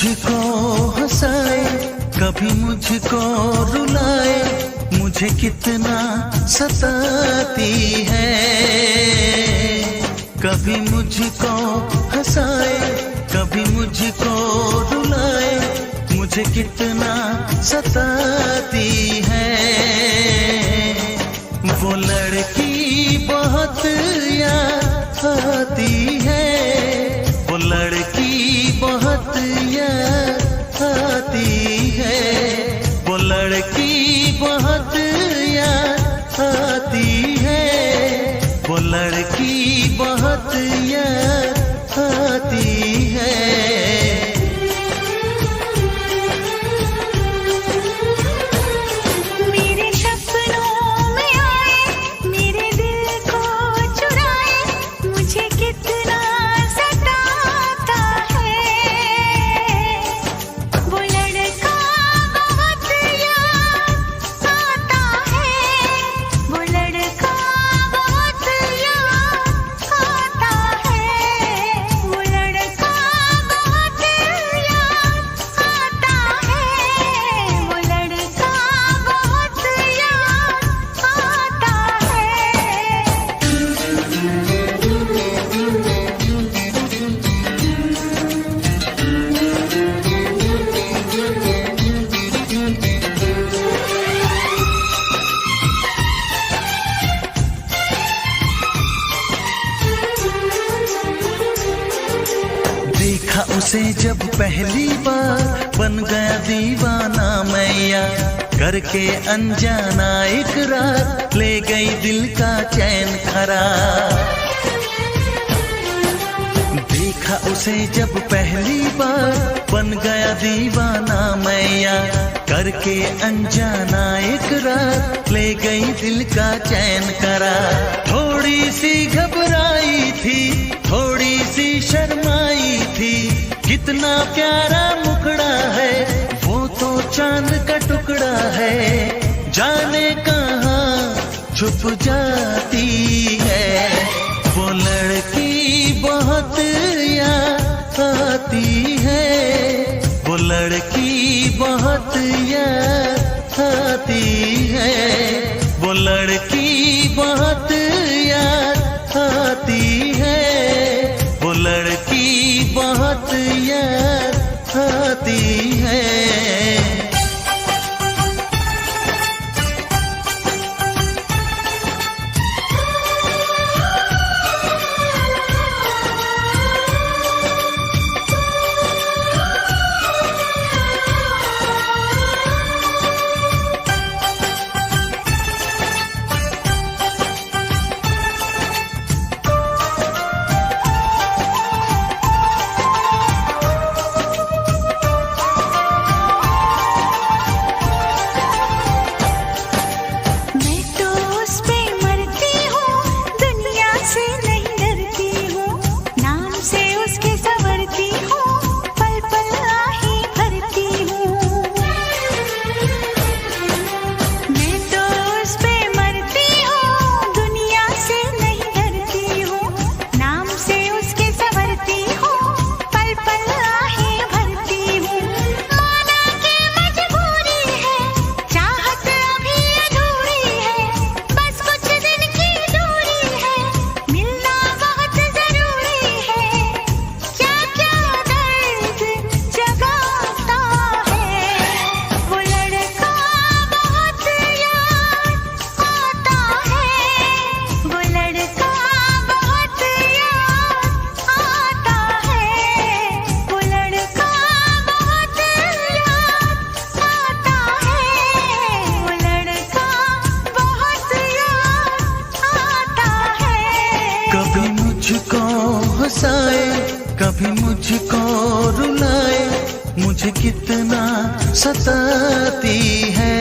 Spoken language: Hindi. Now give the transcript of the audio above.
मुझको हंसाए, कभी मुझको रुलाए, मुझे कितना सताती है। कभी मुझको हंसाए, कभी मुझको रुलाए, मुझे कितना सताती है। वो लड़की बहुत याद आती है, वो लड़की बहुत याद आती है, वो लड़की बहुत याद आती है, वो लड़की बहुत याद आती है। उसे जब पहली बार बन गया दीवाना मैया, करके अनजाना इकरार ले गई दिल का चैन करार। देखा उसे जब पहली बार बन गया दीवाना मैया, करके अनजाना इकरार ले गई दिल का चैन करार। थोड़ी सी घबराई थी, थोड़ी सी शर्माई थी, कितना प्यारा मुखड़ा है, वो तो चांद का टुकड़ा है, जाने कहाँ छुप जाती है। वो लड़की बहुत याद आती है, वो लड़की बहुत याद आती है, वो लड़की बहुत याद आती है, वो लड़की बहुत याद आती है। मुझको हंसाए, कभी मुझको रुलाए, मुझे कितना सताती है।